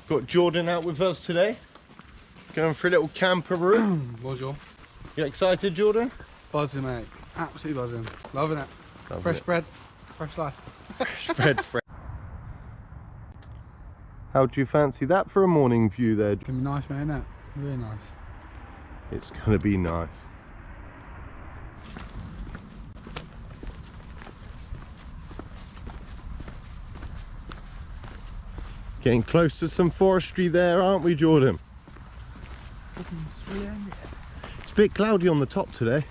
Got Jordan out with us today. Going for a little camperoo. Bonjour. You excited, Jordan? Buzzing, mate. Absolutely buzzing. Loving it. Fresh bread, fresh life. Fresh bread, fresh. How do you fancy that for a morning view there? It's gonna be nice, mate, isn't it? Really nice. It's gonna be nice. Getting close to some forestry there, aren't we, Jordan? It's a bit cloudy on the top today.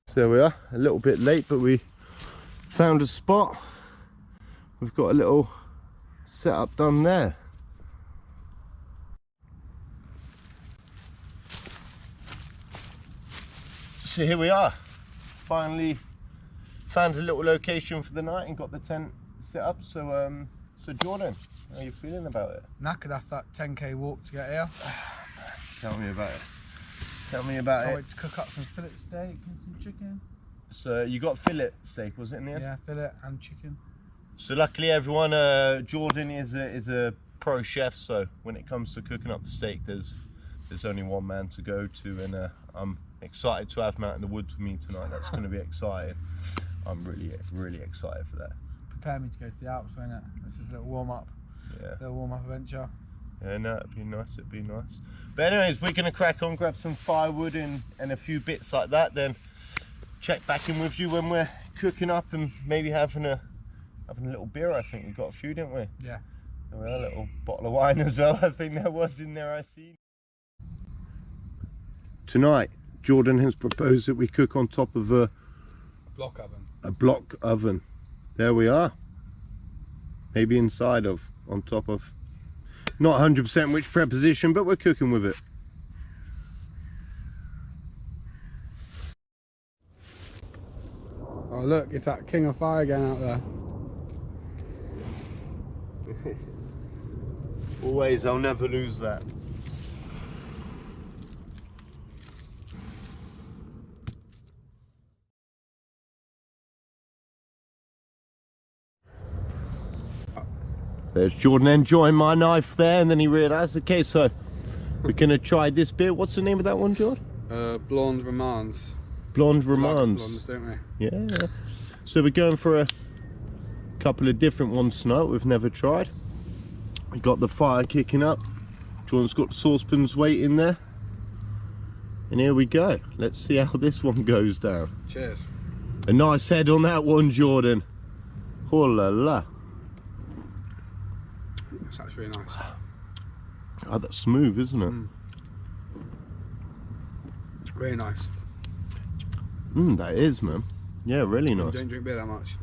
So there we are, a little bit late, but we found a spot. We've got a little setup done there. So here we are, finally found a little location for the night and got the tent set up. So so Jordan, how are you feeling about it? Knackered after that 10k walk to get here. Tell me about it. Tell me about it. I went to cook up some fillet steak and some chicken. So you got fillet steak, was it, in the end? Yeah, fillet and chicken. So luckily everyone, Jordan is a pro chef, so when it comes to cooking up the steak, there's only one man to go to, and I'm excited to have him out in the woods with me tonight. That's going to be exciting. I'm really excited for that. Prepare me to go to the Alps, won't it? This is a little warm up. Yeah. A little warm up adventure. Yeah, no, it'd be nice. It'd be nice. But anyways, we're going to crack on, grab some firewood and a few bits like that. Then check back in with you when we're cooking up and maybe having a little beer. I think we got a few, didn't we? Yeah. There we are, a little bottle of wine as well. I think there was in there. I see. Tonight, Jordan has proposed that we cook on top of a block oven. A block oven. There we are. Maybe inside of, on top of. Not 100% which preposition, but we're cooking with it. Oh look, it's that king of fire again out there. Always, I'll never lose that. There's Jordan enjoying my knife there, and then he realised, okay, so we're going to try this beer. What's the name of that one, Jordan? Blonde Romans. Blonde Romans. Like blondes, don't we? Yeah. So we're going for a couple of different ones tonight we've never tried. We got the fire kicking up. Jordan's got the saucepans waiting there. And here we go. Let's see how this one goes down. Cheers. A nice head on that one, Jordan. Oh la la. That's actually really nice. Oh, that's smooth, isn't it? Really nice. That is, man. Yeah, really nice. You don't drink beer that much.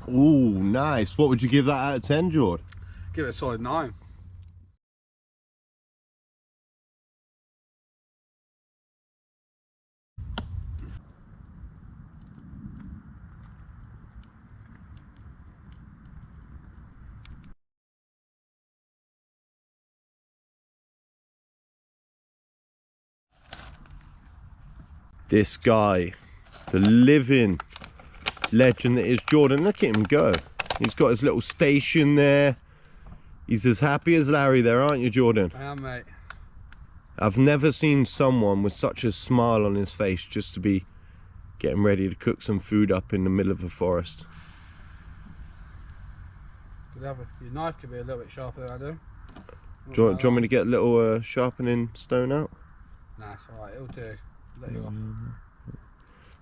Ooh, nice. What would you give that out of 10, Jordan? Give it a solid 9. This guy, the living legend that is Jordan, look at him go. He's got his little station there. He's as happy as Larry there, aren't you, Jordan? I am, mate. I've never seen someone with such a smile on his face just to be getting ready to cook some food up in the middle of a forest. Your knife could be a little bit sharper than I do. Do you want me to get a little sharpening stone out? Nah, it's alright, it'll do. Let you off.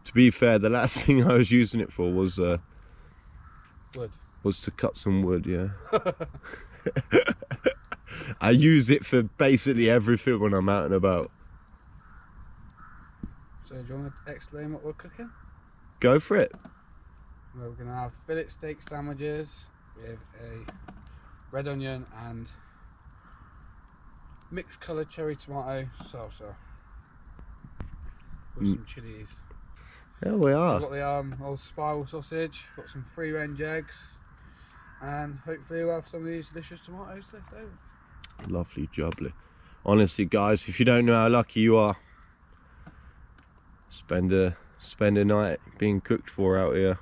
To be fair, the last thing I was using it for was wood. Was to cut some wood, yeah. I use it for basically everything when I'm out and about. So do you want to explain what we're cooking? Go for it. Well, we're going to have fillet steak sandwiches with a red onion and mixed coloured cherry tomato salsa with some chilies. There we are. We've got the old spiral sausage, got some free range eggs, and hopefully we'll have some of these delicious tomatoes left over. Lovely jubbly. Honestly guys, if you don't know how lucky you are, spend a spend a night being cooked for out here.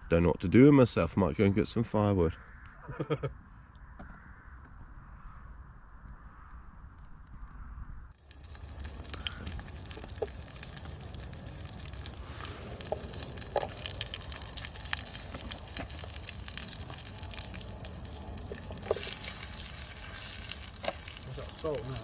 Don't know what to do with myself. Might go and get some firewood. What's that salt now?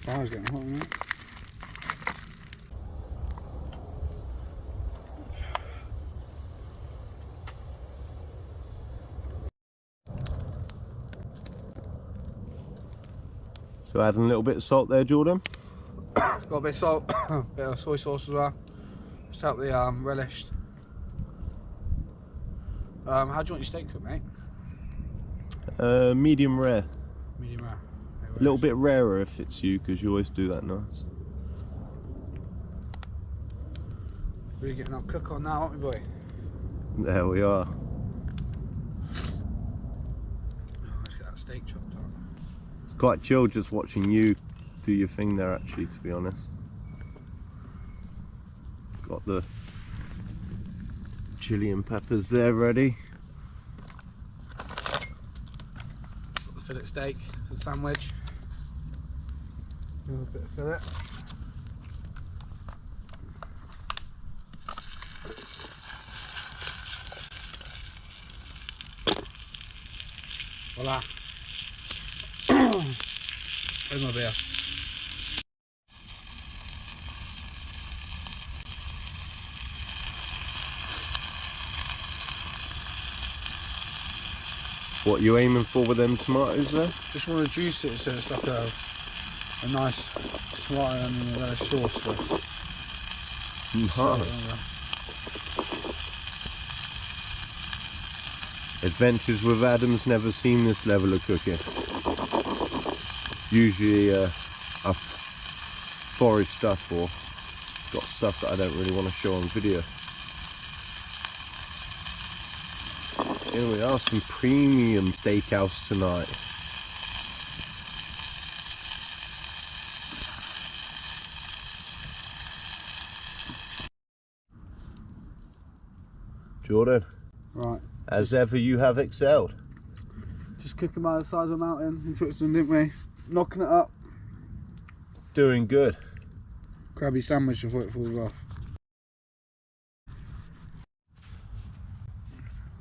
Fire's getting hot now. So adding a little bit of salt there, Jordan. Got a bit of salt, a bit of soy sauce as well. Just help the relish. How do you want your steak cooked, mate? Medium rare. Medium rare. A little bit rarer if it's you, because you always do that nice. Really getting our cook on now, aren't we, boy? There we are. Let's get that steak chopped up. It's quite chill just watching you do your thing there, actually, to be honest. Got the chili and peppers there ready. Got the fillet steak, the sandwich. A little bit of fillet. Voila. Where's my beer? What you aiming for with them tomatoes there? Just want to juice it so it's like a nice tomato and relish sauce. Adventures with Adam's never seen this level of cooking. Usually I've foraged stuff or got stuff that I don't really want to show on video. Here we are, some premium steakhouse tonight. Jordan, Right. as ever you have excelled. Just cooking by the side of the mountain in Switzerland, didn't we? Knocking it up. Doing good. Crabby sandwich before it falls off.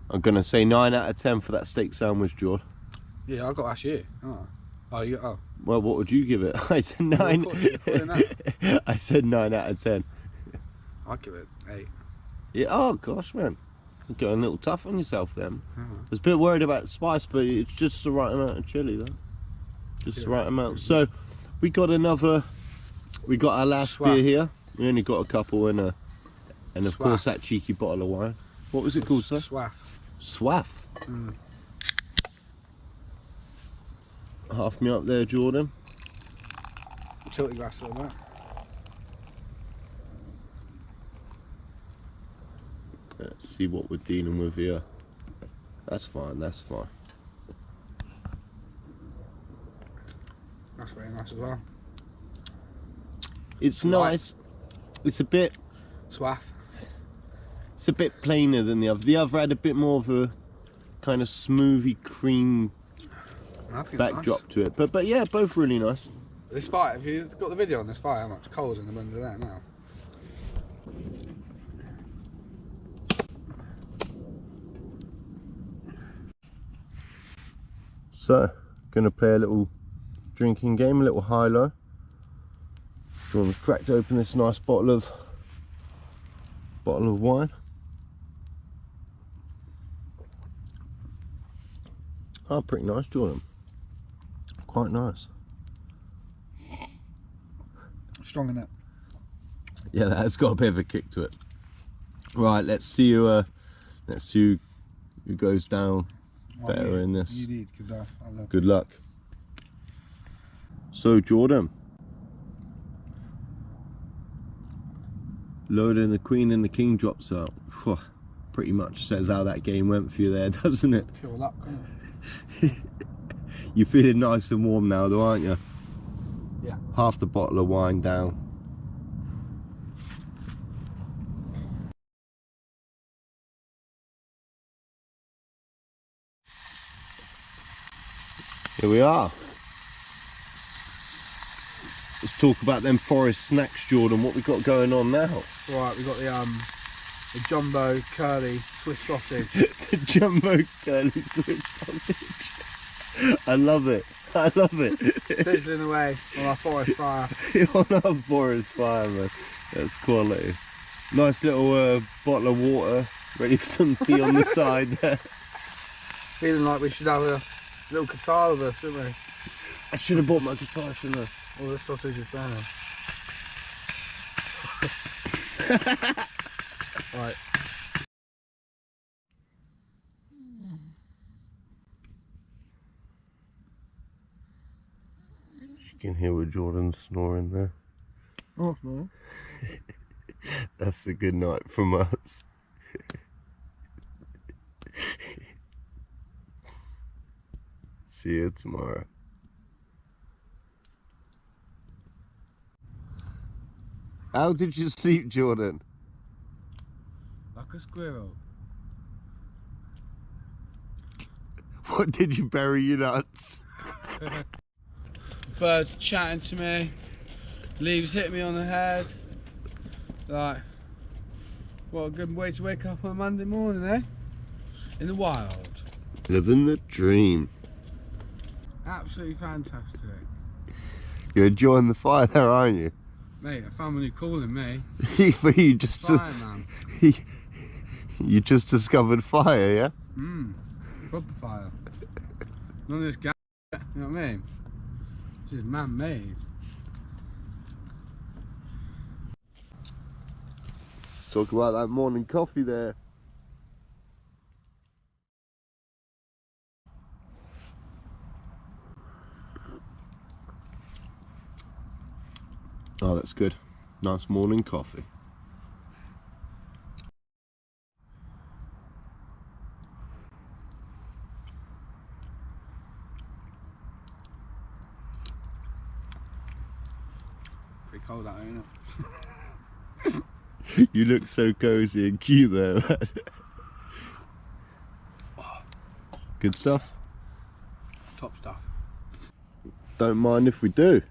I'm gonna say 9 out of 10 for that steak sandwich, Jordan. Yeah, I got to ask you. Oh, you. Oh. Well, what would you give it? I said 9. I said 9 out of 10. I'd give it 8. Yeah. Oh gosh, man, you're going a little tough on yourself then. Oh. I was a bit worried about the spice, but it's just the right amount of chili, though. Just the right amount. So we got our last beer here. We only got a couple and of course that cheeky bottle of wine. What was it called, sir? Swaff. Swaff. Half me up there, Jordan. Tilt your glass a little bit. Let's see what we're dealing with here. That's fine, that's fine. That's very nice as well. It's nice. It's a bit Swaff. It's a bit plainer than the other. The other had a bit more of a kind of smoothie cream backdrop to it. But yeah, both really nice. This fire, have you got the video on this fire? How much coal's in the under there now? So, gonna play a little drinking game, a little high-low. Jordan's cracked open this nice bottle of wine. Oh, pretty nice, Jordan. Quite nice. Strong in it. Yeah, that has got a bit of a kick to it. Right, let's see who goes down better in this. You need Good luck. So, Jordan, loading the Queen and the King drops out. Phew, pretty much says how that game went for you there, doesn't it? Pure luck, isn't it? You're feeling nice and warm now, though, aren't you? Yeah. Half the bottle of wine down. Here we are. Let's talk about them forest snacks, Jordan. What we got going on now? Right, we got the jumbo curly Swiss sausage. The jumbo curly Swiss sausage. I love it. I love it. Sizzling away on our forest fire. On our forest fire, man. That's quality. Nice little bottle of water, ready for some tea on the side there. Feeling like we should have a little guitar with us, shouldn't we? I should have bought my guitar, shouldn't I? Oh, this sausage is burning. Right. You can hear what Jordan's snoring there. Oh, no. That's a good night from us. See you tomorrow. How did you sleep, Jordan? Like a squirrel. What did you bury your nuts? Birds chatting to me. Leaves hit me on the head. Like, what a good way to wake up on a Monday morning, eh? In the wild. Living the dream. Absolutely fantastic. You're enjoying the fire there, aren't you? Mate, a family calling me. But you just Fireman. you just discovered fire, yeah? Proper fire. None of this gas, you know what I mean? This is man-made. Let's talk about that morning coffee there. Oh, that's good. Nice morning coffee. Pretty cold out there, isn't it? You look so cozy and cute there, man. Good stuff? Top stuff. Don't mind if we do.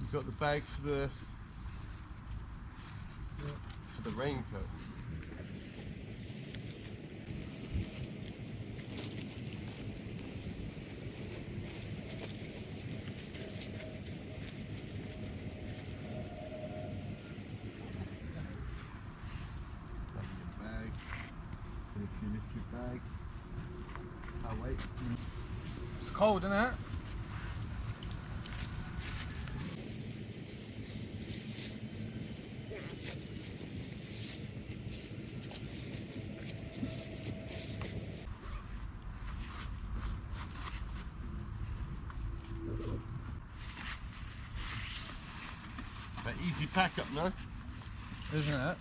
You've got the bag for the raincoat. Bag. If you lift your bag. Oh wait. It's cold, isn't it? But Easy pack up now. Isn't it?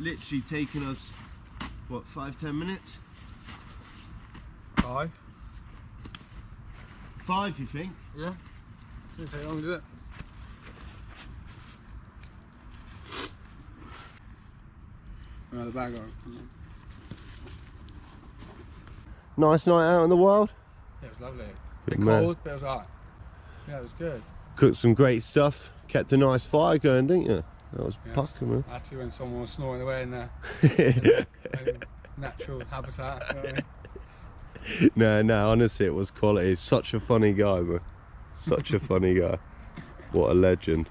Literally taking us, what, 5-10 minutes? 5. 5, you think? Yeah. Didn't take long, did it? Right, the bag on. Nice night out in the wild. Yeah, it was lovely. Good Bit man. cold, but it was alright. Yeah, it was good. Cooked some great stuff. Kept a nice fire going, didn't you? That was Yeah, pucking, man. actually, when someone was snoring away in their natural habitat. You know what I mean? No, honestly, it was quality. Such a funny guy, man. Such a funny guy. What a legend.